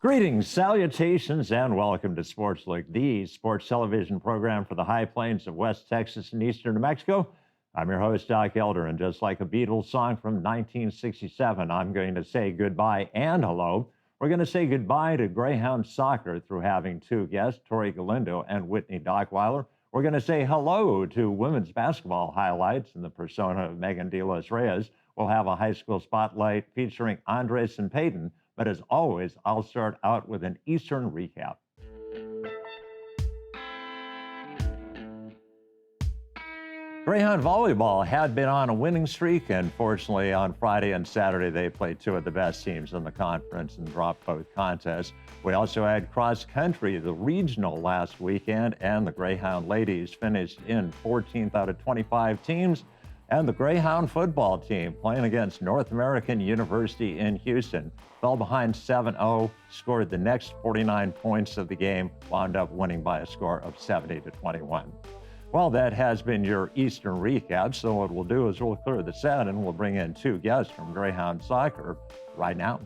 Greetings, salutations, and welcome to Sportslook, the sports television program for the high plains of West Texas and eastern New Mexico. I'm your host, Doc Elder, and just like a Beatles song from 1967, I'm going to say goodbye and hello. We're going to say goodbye to Greyhound soccer through having two guests, Tori Galindo and Whitney Dockweiler. We're going to say hello to women's basketball highlights in the persona of Megan De Los Reyes. We'll have a high school spotlight featuring Andres and Peyton. But as always, I'll start out with an Eastern recap. Greyhound volleyball had been on a winning streak, and fortunately on Friday and Saturday they played two of the best teams in the conference and dropped both contests. We also had cross country, the regional last weekend, and the Greyhound ladies finished in 14th out of 25 teams. And the Greyhound football team, playing against North American University in Houston, fell behind 7-0, scored the next 49 points of the game, wound up winning by a score of 70-21. Well, that has been your Eastern recap, so what we'll do is we'll clear the set and we'll bring in two guests from Greyhound soccer right now.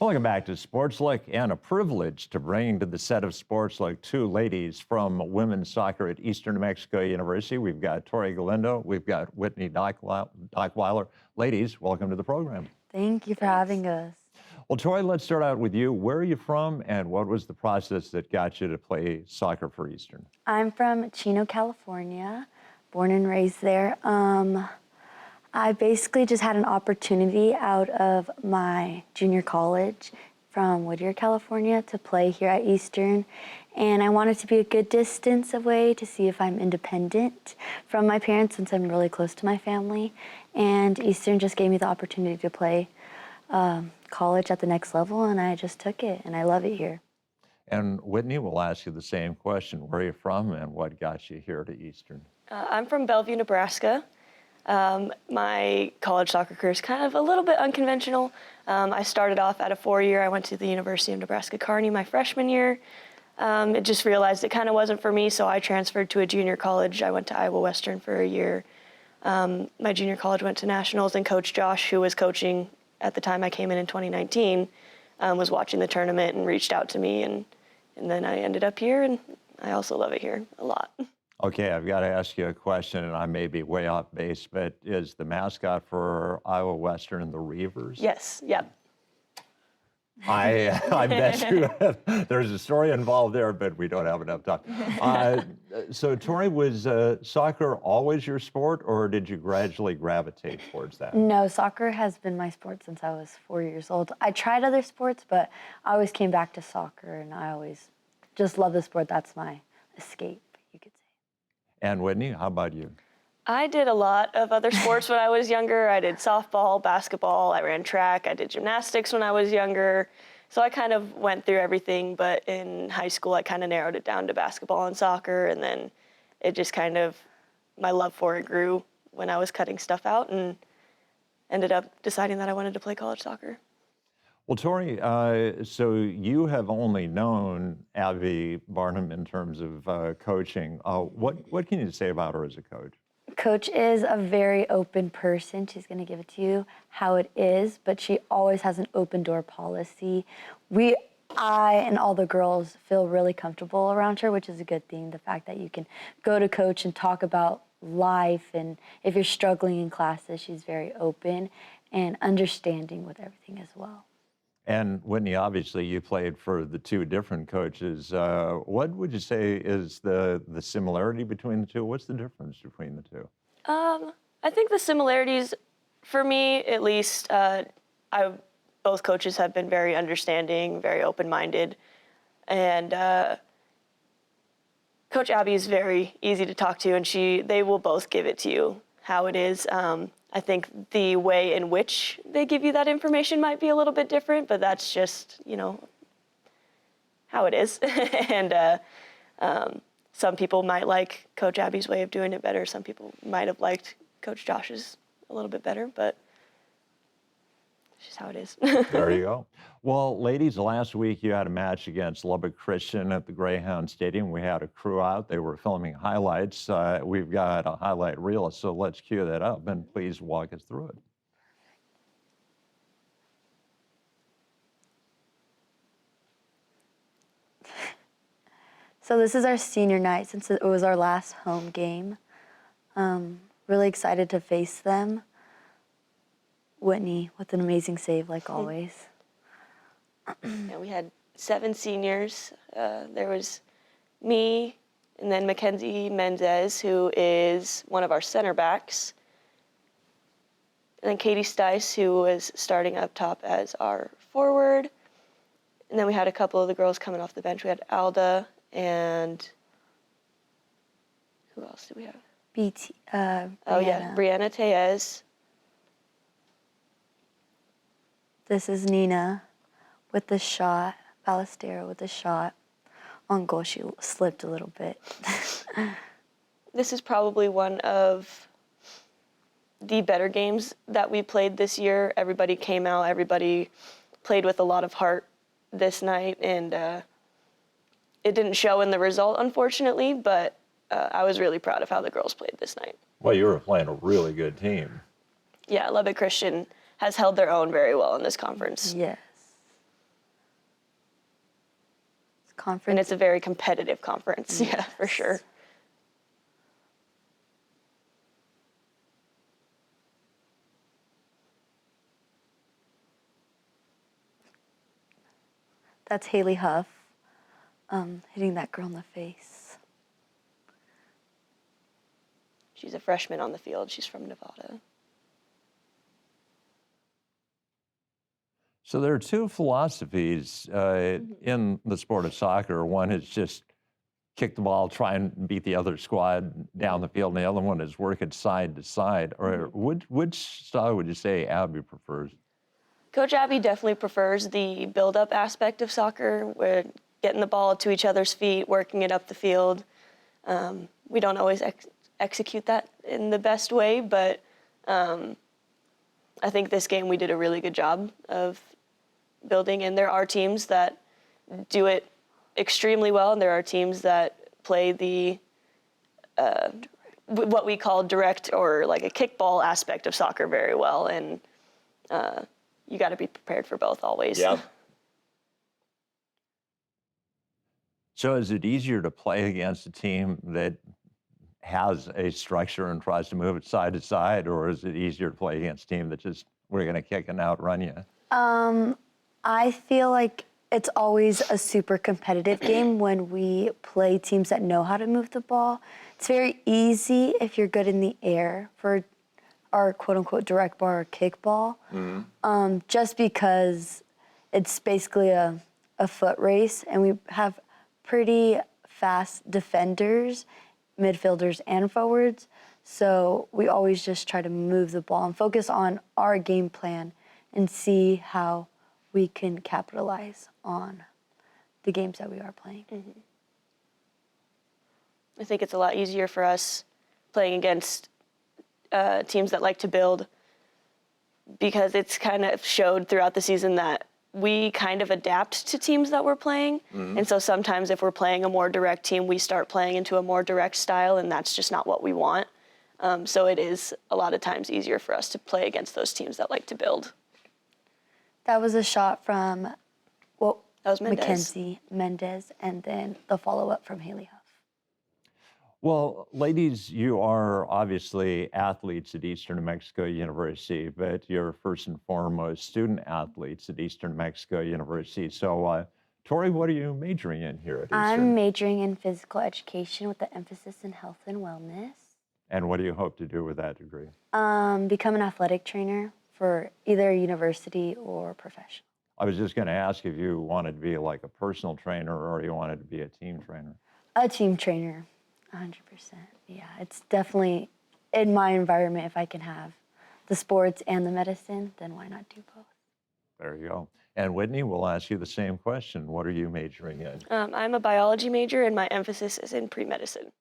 Welcome back to Sportslook, and a privilege to bring to the set of Sportslook two ladies from women's soccer at Eastern New Mexico University. We've got Tori Galindo, we've got Whitney Dockweiler. Ladies, welcome to the program. Thank you for having us. Well, Tori, let's start out with you. Where are you from, and what was the process that got you to play soccer for Eastern? I'm from Chino, California, born and raised there. I basically just had an opportunity out of my junior college from Whittier, California, to play here at Eastern. And I wanted to be a good distance away to see if I'm independent from my parents, since I'm really close to my family. And Eastern just gave me the opportunity to play college at the next level, and I just took it, and I love it here. And Whitney, we'll ask you the same question. Where are you from, and what got you here to Eastern? I'm from Bellevue, Nebraska. My college soccer career is kind of a little bit unconventional. I started off at a 4-year. I went to the University of Nebraska-Kearney my freshman year. It just realized it kind of wasn't for me, so I transferred to a junior college. I went to Iowa Western for a year. My junior college went to nationals, and Coach Josh, who was coaching at the time I came in 2019, was watching the tournament and reached out to me, and then I ended up here, and I also love it here a lot. Okay, I've got to ask you a question, and I may be way off base, but is the mascot for Iowa Western the Reavers? Yes, yep. I bet you there's a story involved there, but we don't have enough time. So, Tori, was soccer always your sport, or did you gradually gravitate towards that? No, soccer has been my sport since I was 4 years old. I tried other sports, but I always came back to soccer, and I always just love the sport. That's my escape, you could say. And Whitney, how about you? I did a lot of other sports when I was younger. I did softball, basketball, I ran track, I did gymnastics when I was younger. So I kind of went through everything, but in high school I kind of narrowed it down to basketball and soccer, and then it just kind of, my love for it grew when I was cutting stuff out and ended up deciding that I wanted to play college soccer. Well, Tori, so you have only known Abby Barnum in terms of coaching. What can you say about her as a coach? Coach is a very open person. She's going to give it to you how it is, but she always has an open door policy. I and all the girls feel really comfortable around her, which is a good thing. The fact that you can go to coach and talk about life, and if you're struggling in classes, she's very open and understanding with everything as well. And Whitney, obviously you played for the two different coaches. What would you say is the similarity between the two? What's the difference between the two? I think the similarities, for me at least, both coaches have been very understanding, very open-minded, and Coach Abby is very easy to talk to, and they will both give it to you how it is. I think the way in which they give you that information might be a little bit different, but that's just, how it is. And some people might like Coach Abby's way of doing it better. Some people might have liked Coach Josh's a little bit better, but It's just how it is. There you go. Well, ladies, last week you had a match against Lubbock Christian at the Greyhound Stadium. We had a crew out. They were filming highlights. We've got a highlight reel, so let's cue that up and please walk us through it. So this is our senior night since it was our last home game. Really excited to face them. Whitney with an amazing save like always. Yeah, we had 7 seniors. There was me, and then Mackenzie Mendez, who is one of our center backs, and then Katie Stice, who was starting up top as our forward. And then we had a couple of the girls coming off the bench. We had Alda and who else did we have? Brianna. Oh yeah, Brianna Tellez. This is Nina with the shot. Ballestero with the shot. On goal, she slipped a little bit. This is probably one of the better games that we played this year. Everybody came out, everybody played with a lot of heart this night, and it didn't show in the result, unfortunately, but I was really proud of how the girls played this night. Well, you were playing a really good team. Yeah, Lubbock Christian has held their own very well in this conference. Yes. And it's a very competitive conference, Yes. yeah, for sure. That's Haley Huff hitting that girl in the face. She's a freshman on the field. She's from Nevada. So there are two philosophies in the sport of soccer. One is just kick the ball, try and beat the other squad down the field, and the other one is work it side to side. Or which style would you say Abby prefers? Coach Abby definitely prefers the build-up aspect of soccer, where getting the ball to each other's feet, working it up the field. We don't always execute that in the best way, but I think this game we did a really good job of building, and there are teams that do it extremely well, and there are teams that play the what we call direct or like a kickball aspect of soccer very well, and you got to be prepared for both always. Yeah. So is it easier to play against a team that has a structure and tries to move it side to side, or is it easier to play against a team that just, we're going to kick and outrun you? I feel like it's always a super competitive game when we play teams that know how to move the ball. It's very easy if you're good in the air for our quote-unquote direct ball or kickball, just because it's basically a foot race, and we have pretty fast defenders, midfielders, and forwards. So we always just try to move the ball and focus on our game plan and see how we can capitalize on the games that we are playing. I think it's a lot easier for us playing against teams that like to build, because it's kind of showed throughout the season that we kind of adapt to teams that we're playing. And so sometimes if we're playing a more direct team, we start playing into a more direct style, and that's just not what we want. So it is a lot of times easier for us to play against those teams that like to build. That was a shot from, well, That was Mendez. Mackenzie Mendez, and then the follow-up from Haley Huff. Well, ladies, you are obviously athletes at Eastern New Mexico University, but you're first and foremost student athletes at Eastern New Mexico University. So, Tori, what are you majoring in here at Eastern? I'm majoring in physical education with an emphasis in health and wellness. And what do you hope to do with that degree? Become an athletic trainer for either university or professional. I was just going to ask if you wanted to be like a personal trainer or you wanted to be a team trainer. A team trainer, 100%. Yeah, it's definitely in my environment. If I can have the sports and the medicine, then why not do both? There you go. And Whitney, we'll ask you the same question. What are you majoring in? I'm a biology major, and my emphasis is in pre-medicine.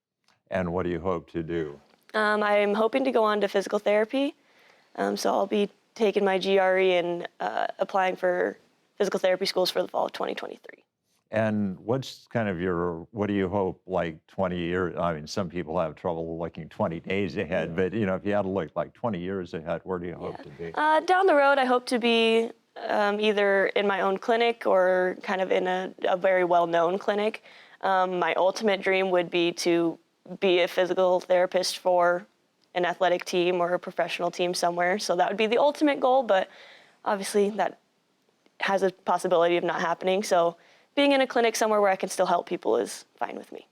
And what do you hope to do? I'm hoping to go on to physical therapy, so I'll be taking my GRE and applying for physical therapy schools for the fall of 2023. And what's kind of what do you hope, like 20 years? I mean, some people have trouble looking 20 days ahead, but if you had to look like 20 years ahead, where do you hope to be? Down the road, I hope to be either in my own clinic or kind of in a very well-known clinic. My ultimate dream would be to be a physical therapist for an athletic team or a professional team somewhere. So that would be the ultimate goal, but obviously that has a possibility of not happening. So being in a clinic somewhere where I can still help people is fine with me.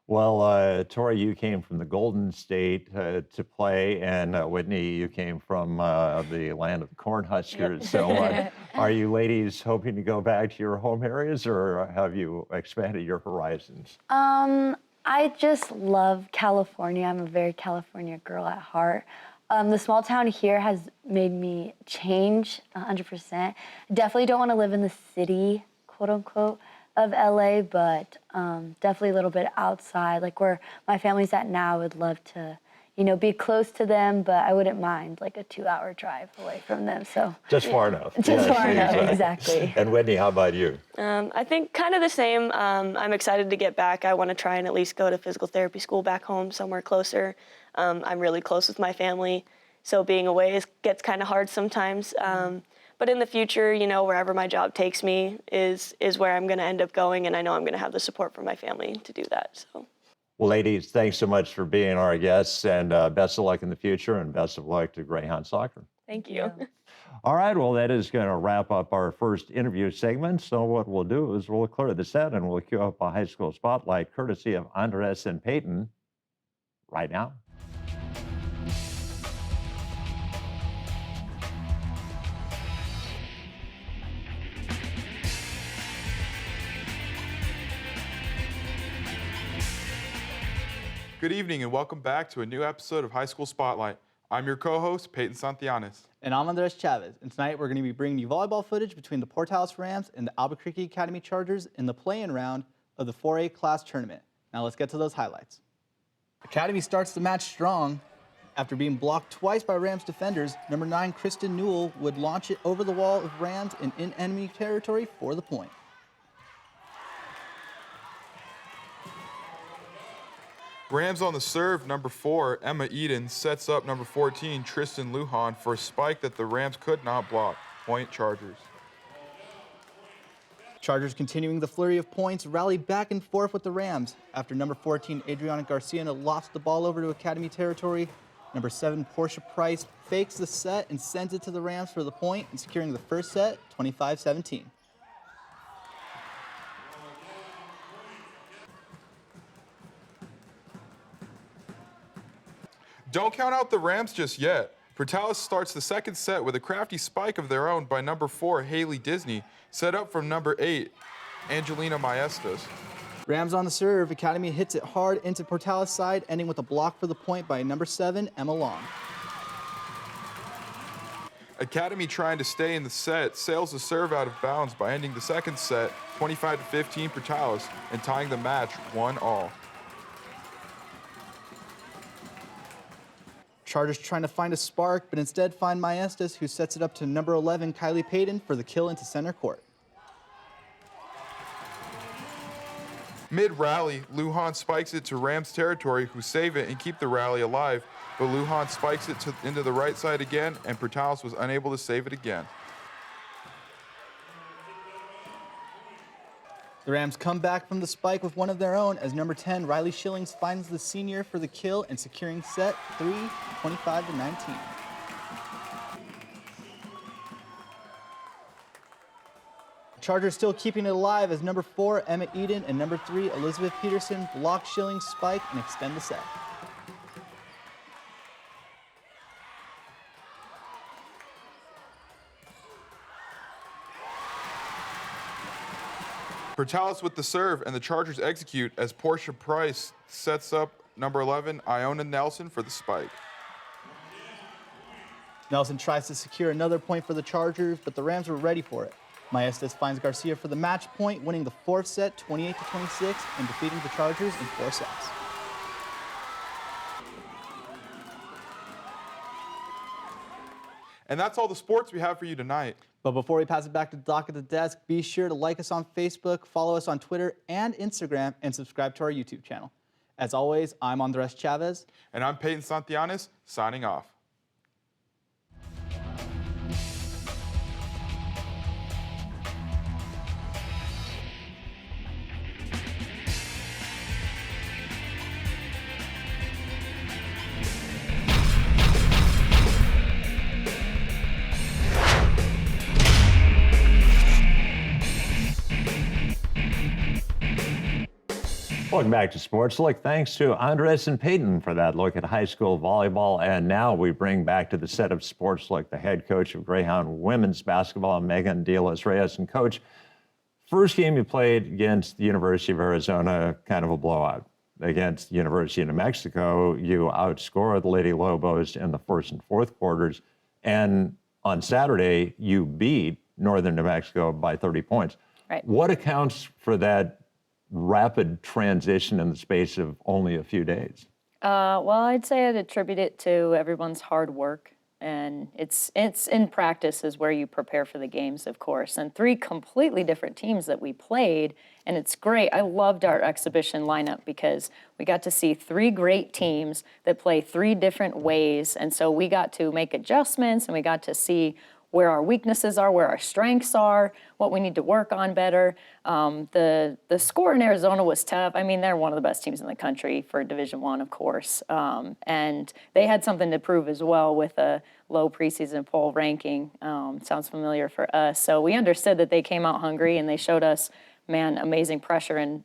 Well, Tori, you came from the Golden State to play, and Whitney, you came from the land of the Cornhuskers. So are you ladies hoping to go back to your home areas, or have you expanded your horizons? I just love California. I'm a very California girl at heart. The small town here has made me change 100%. Definitely don't want to live in the city, quote unquote, of LA, but definitely a little bit outside, like where my family's at now. I would love to, be close to them, but I wouldn't mind like a 2-hour drive away from them. So just far enough. Just far enough, exactly. And Whitney, how about you? I think kind of the same. I'm excited to get back. I want to try and at least go to physical therapy school back home, somewhere closer. I'm really close with my family, so being away gets kind of hard sometimes. But in the future, wherever my job takes me is where I'm going to end up going, and I know I'm going to have the support from my family to do that. So. Well, ladies, thanks so much for being our guests, and best of luck in the future, and best of luck to Greyhound Soccer. Thank you. All right, well, that is going to wrap up our first interview segment. So what we'll do is we'll clear the set, and we'll cue up a high school spotlight courtesy of Andres and Peyton right now. Good evening and welcome back to a new episode of High School Spotlight. I'm your co-host, Peyton Santillanes. And I'm Andres Chavez, and tonight we're going to be bringing you volleyball footage between the Portales Rams and the Albuquerque Academy Chargers in the play-in round of the 4A class tournament. Now let's get to those highlights. Academy starts the match strong. After being blocked twice by Rams defenders, number 9 Kristen Newell would launch it over the wall of Rams and in enemy territory for the point. Rams on the serve, number 4, Emma Eden, sets up number 14, Tristan Lujan, for a spike that the Rams could not block. Point Chargers. Chargers, continuing the flurry of points, rallied back and forth with the Rams. After number 14, Adriana Garcia, lost the ball over to Academy territory, number 7, Portia Price, fakes the set and sends it to the Rams for the point and securing the first set, 25-17. Don't count out the Rams just yet. Portales starts the second set with a crafty spike of their own by number 4, Haley Disney, set up from number 8, Angelina Maestas. Rams on the serve, Academy hits it hard into Portales' side, ending with a block for the point by number 7, Emma Long. Academy, trying to stay in the set, sails the serve out of bounds by ending the second set 25-15 Portales and tying the match 1-all. Chargers trying to find a spark, but instead find Maestas, who sets it up to number 11, Kylie Payton, for the kill into center court. Mid-rally, Lujan spikes it to Rams territory, who save it and keep the rally alive, but Lujan spikes it into the right side again, and Portales was unable to save it again. The Rams come back from the spike with one of their own as number 10, Riley Schillings, finds the senior for the kill and securing set 3, 25-19. Chargers still keeping it alive as number 4, Emma Eden, and number 3, Elizabeth Peterson, block Schillings' spike and extend the set. Portales with the serve, and the Chargers execute as Portia Price sets up number 11, Iona Nelson, for the spike. Nelson tries to secure another point for the Chargers, but the Rams were ready for it. Maestas finds Garcia for the match point, winning the fourth set 28-26 and defeating the Chargers in 4 sets. And that's all the sports we have for you tonight. But before we pass it back to Doc at the desk, be sure to like us on Facebook, follow us on Twitter and Instagram, and subscribe to our YouTube channel. As always, I'm Andres Chavez. And I'm Peyton Santillanes, signing off. Welcome back to Sportslook. Thanks to Andres and Peyton for that look at high school volleyball. And now we bring back to the set of Sportslook the head coach of Greyhound women's basketball, Megan De Los Reyes. And coach, first game you played against the University of Arizona, kind of a blowout. Against the University of New Mexico, you outscored the Lady Lobos in the first and fourth quarters. And on Saturday, you beat Northern New Mexico by 30 points. Right. What accounts for that rapid transition in the space of only a few days? Well, I'd say I'd attribute it to everyone's hard work, and it's in practice is where you prepare for the games, of course. And 3 completely different teams that we played, and it's great. I loved our exhibition lineup because we got to see 3 great teams that play 3 different ways, and so we got to make adjustments, and we got to see where our weaknesses are, where our strengths are, what we need to work on better. The score in Arizona was tough. I mean, they're one of the best teams in the country for Division I, of course. And they had something to prove as well with a low preseason poll ranking. Sounds familiar for us. So we understood that they came out hungry, and they showed us, man, amazing pressure and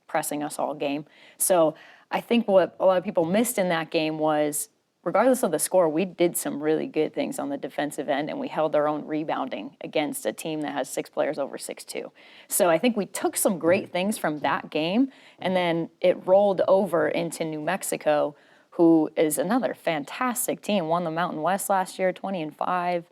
pressing us all game. So I think what a lot of people missed in that game was, regardless of the score, we did some really good things on the defensive end, and we held our own rebounding against a team that has 6 players over 6'2". So I think we took some great things from that game, and then it rolled over into New Mexico, who is another fantastic team. Won the Mountain West last year, 20-5.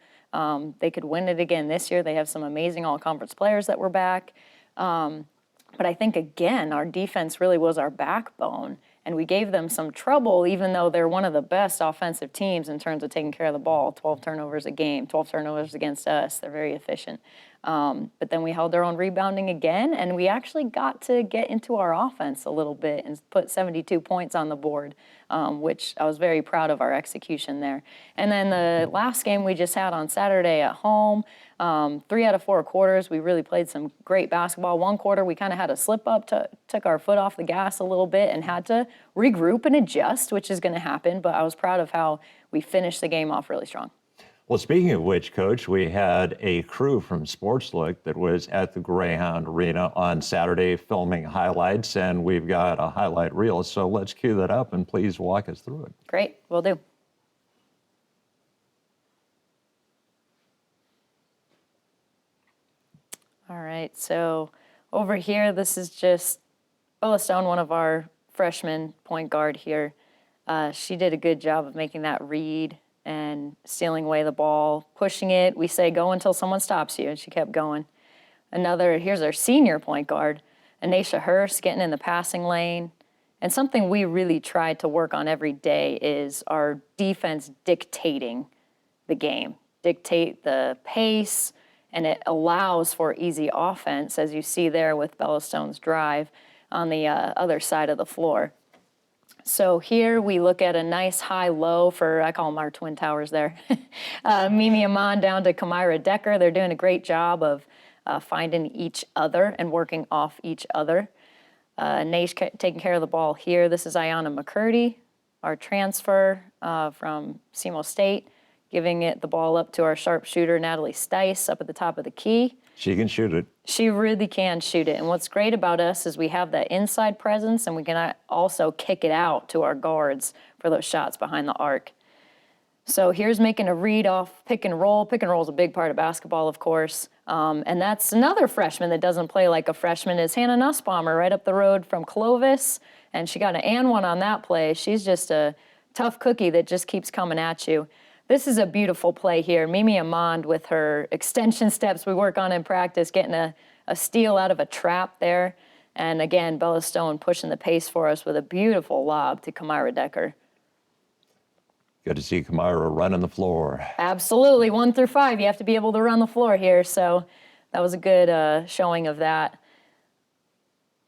They could win it again this year. They have some amazing all-conference players that were back. But I think, again, our defense really was our backbone. And we gave them some trouble, even though they're one of the best offensive teams in terms of taking care of the ball. 12 turnovers a game, 12 turnovers against us. They're very efficient. But then we held our own rebounding again, and we actually got to get into our offense a little bit and put 72 points on the board, which I was very proud of our execution there. And then the last game we just had on Saturday at home, 3 out of 4 quarters, we really played some great basketball. One quarter, we kind of had a slip up, took our foot off the gas a little bit and had to regroup and adjust, which is going to happen. But I was proud of how we finished the game off really strong. Well, speaking of which, Coach, we had a crew from Sportslook that was at the Greyhound Arena on Saturday filming highlights, and we've got a highlight reel. So let's cue that up, and please walk us through it. Great, will do. All right, so over here, this is just Bella Stone, one of our freshman point guard here. She did a good job of making that read and stealing away the ball, pushing it. We say, go until someone stops you, and she kept going. Here's our senior point guard, Anisha Hurst, getting in the passing lane. And something we really try to work on every day is our defense dictating the game, dictate the pace, and it allows for easy offense, as you see there with Bella Stone's drive on the other side of the floor. So here we look at a nice high-low for, I call them our twin towers there. Mimi Amon down to Kamira Decker. They're doing a great job of finding each other and working off each other. Nash taking care of the ball here. This is Ayanna McCurdy, our transfer from SEMO State, giving the ball up to our sharpshooter, Natalie Stice, up at the top of the key. She can shoot it. She really can shoot it. And what's great about us is we have that inside presence, and we can also kick it out to our guards for those shots behind the arc. So here's making a read off pick and roll. Pick and roll is a big part of basketball, of course. And that's another freshman that doesn't play like a freshman is Hannah Nussbaumer, right up the road from Clovis. And she got an and one on that play. She's just a tough cookie that just keeps coming at you. This is a beautiful play here. Mimi Amand with her extension steps we work on in practice, getting a steal out of a trap there. And again, Bella Stone pushing the pace for us with a beautiful lob to Kamira Decker. Good to see Kamara running the floor. Absolutely, 1 through 5, you have to be able to run the floor here. So that was a good showing of that.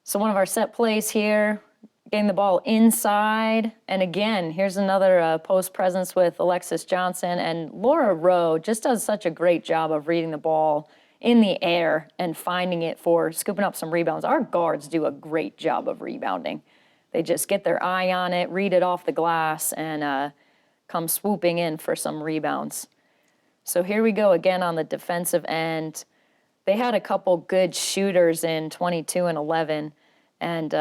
So one of our set plays here, getting the ball inside. And again, here's another post presence with Alexis Johnson. And Laura Rowe just does such a great job of reading the ball in the air and finding it for scooping up some rebounds. Our guards do a great job of rebounding. They just get their eye on it, read it off the glass, and come swooping in for some rebounds. So here we go again on the defensive end. They had a couple good shooters in 22 and 11. And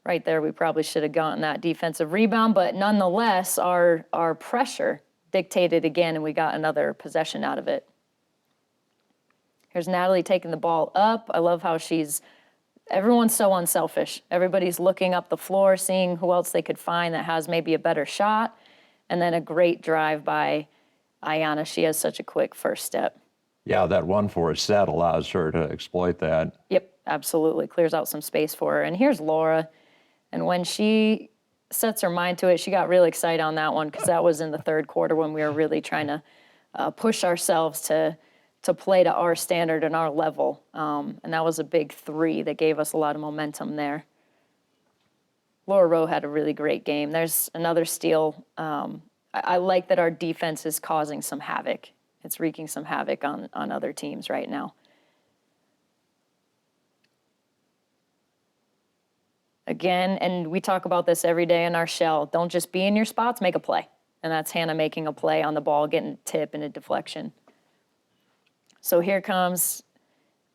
right there, we probably should have gotten that defensive rebound. But nonetheless, our pressure dictated again, and we got another possession out of it. Here's Natalie taking the ball up. I love how everyone's so unselfish. Everybody's looking up the floor, seeing who else they could find that has maybe a better shot. And then a great drive by Ayanna. She has such a quick first step. Yeah, that 1-4 set allows her to exploit that. Yep, absolutely. Clears out some space for her. And here's Laura. And when she sets her mind to it, she got really excited on that one because that was in the third quarter when we were really trying to push ourselves to play to our standard and our level. And that was a big 3 that gave us a lot of momentum there. Laura Rowe had a really great game. There's another steal. I like that our defense is causing some havoc. It's wreaking some havoc on other teams right now. Again, and we talk about this every day in our shell, don't just be in your spots, make a play. And that's Hannah making a play on the ball, getting a tip and a deflection. So here comes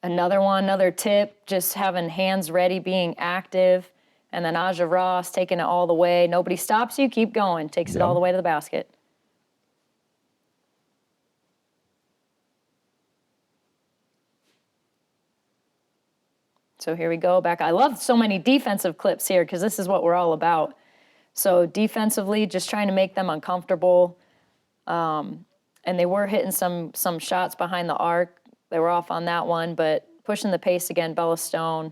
another one, another tip, just having hands ready, being active. And then Aja Ross taking it all the way. Nobody stops you, keep going. Takes it all the way to the basket. So here we go back. I love so many defensive clips here because this is what we're all about. So defensively, just trying to make them uncomfortable. And they were hitting some shots behind the arc. They were off on that one, but pushing the pace again, Bella Stone.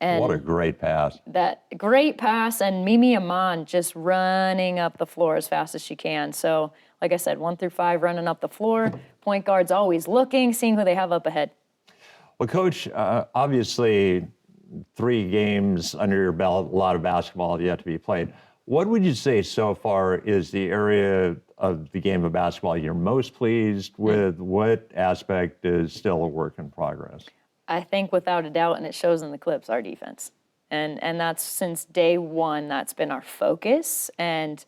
And what a great pass. That great pass, and Mimi Aman just running up the floor as fast as she can. So, like I said, 1 through 5 running up the floor. Point guard's always looking, seeing who they have up ahead. Well, Coach, obviously 3 games under your belt, a lot of basketball yet to be played. What would you say so far is the area of the game of basketball you're most pleased with? What aspect is still a work in progress? I think without a doubt, and it shows in the clips, our defense. And that's since day one, that's been our focus. And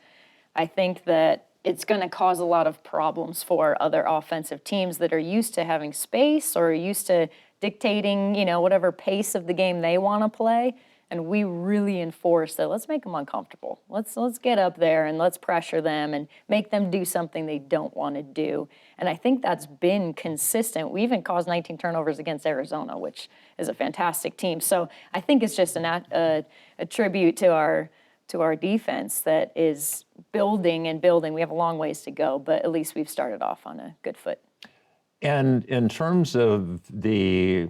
I think that it's going to cause a lot of problems for other offensive teams that are used to having space or used to dictating, whatever pace of the game they want to play. And we really enforce that. Let's make them uncomfortable. Let's get up there and let's pressure them and make them do something they don't want to do. And I think that's been consistent. We even caused 19 turnovers against Arizona, which is a fantastic team. So I think it's just a tribute to our defense that is building and building. We have a long ways to go, but at least we've started off on a good foot. And in terms of the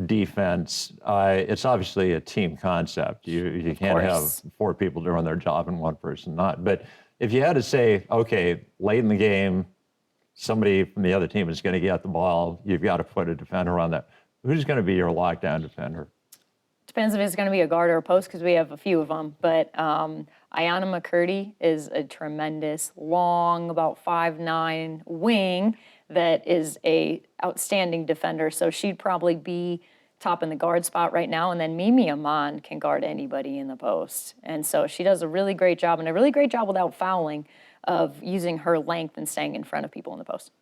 defense, it's obviously a team concept. You can't have 4 people doing their job and 1 person not. But if you had to say, okay, late in the game, somebody from the other team is going to get the ball, you've got to put a defender on that. Who's going to be your lockdown defender? Depends if it's going to be a guard or a post because we have a few of them. But Ayanna McCurdy is a tremendous, long, about 5'9" wing that is a outstanding defender. So she'd probably be top in the guard spot right now. And then Mimi Aman can guard anybody in the post. And so she does a really great job, and a really great job without fouling, of using her length and staying in front of people in the post.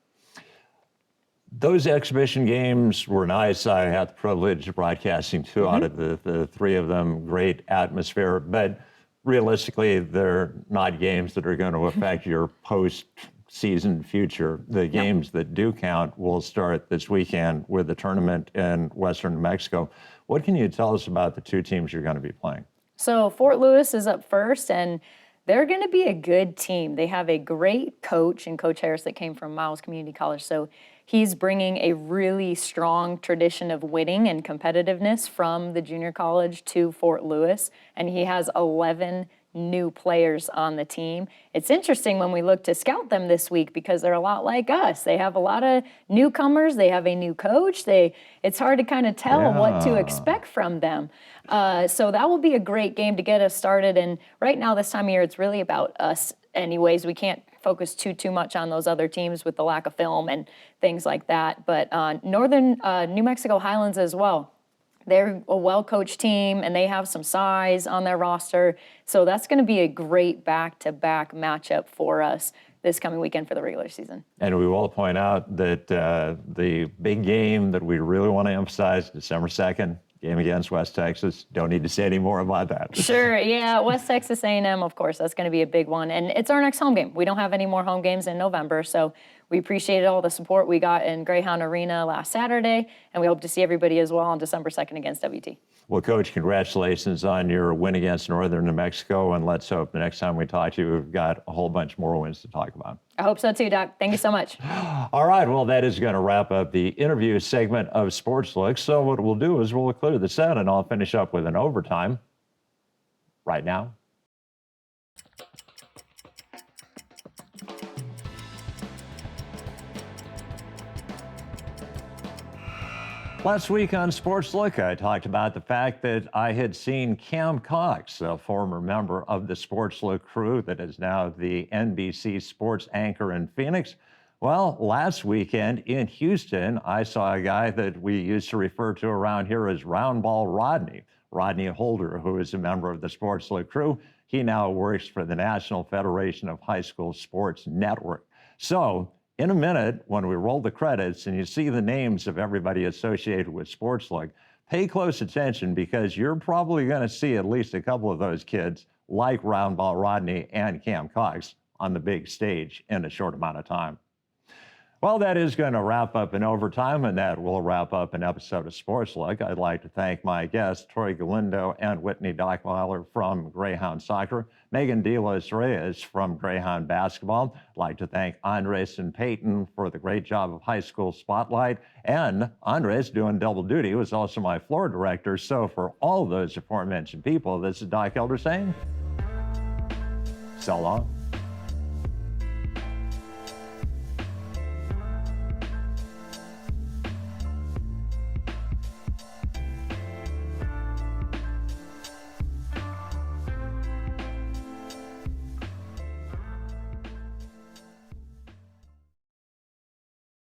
Those exhibition games were nice. I had the privilege of broadcasting 2 out of the 3 of them. Great atmosphere. But realistically, they're not games that are going to affect your post-season future. The games that do count will start this weekend with the tournament in Western New Mexico. What can you tell us about the 2 teams you're going to be playing? So Fort Lewis is up first, and they're going to be a good team. They have a great coach, and Coach Harris, that came from Miles Community College. So he's bringing a really strong tradition of winning and competitiveness from the junior college to Fort Lewis. And he has 11 new players on the team. It's interesting when we look to scout them this week because they're a lot like us. They have a lot of newcomers. They have a new coach. It's hard to kind of tell what to expect from them. So that will be a great game to get us started. And right now, this time of year, it's really about us anyways. We can't focus too much on those other teams with the lack of film and things like that. But Northern New Mexico Highlands as well. They're a well-coached team, and they have some size on their roster. So that's going to be a great back-to-back matchup for us this coming weekend for the regular season. And we will point out that the big game that we really want to emphasize, December 2nd, game against West Texas. Don't need to say any more about that. Sure, yeah, West Texas A&M, of course, that's going to be a big one. And it's our next home game. We don't have any more home games in November, so we appreciated all the support we got in Greyhound Arena last Saturday, and we hope to see everybody as well on December 2nd against WT. Well, Coach, congratulations on your win against Northern New Mexico, and let's hope the next time we talk to you, we've got a whole bunch more wins to talk about. I hope so too, Doc. Thank you so much. All right, well, that is going to wrap up the interview segment of Sportslook. So what we'll do is we'll clear the set, and I'll finish up with an overtime right now. Last week on Sportslook, I talked about the fact that I had seen Cam Cox, a former member of the Sportslook crew that is now the NBC sports anchor in Phoenix. Well, last weekend in Houston, I saw a guy that we used to refer to around here as Roundball Rodney Holder, who is a member of the Sportslook crew. He now works for the National Federation of High School Sports Network. So, in a minute, when we roll the credits and you see the names of everybody associated with Sportslook, pay close attention because you're probably going to see at least a couple of those kids like Roundball Rodney and Cam Cox on the big stage in a short amount of time. Well, that is going to wrap up an overtime, and that will wrap up an episode of Sportslook. I'd like to thank my guests, Troy Galindo and Whitney Dockweiler from Greyhound Soccer, Megan De Los Reyes from Greyhound Basketball. I'd like to thank Andres and Peyton for the great job of High School Spotlight, and Andres, doing double duty, was also my floor director. So for all those aforementioned people, this is Doc Elder saying, so long.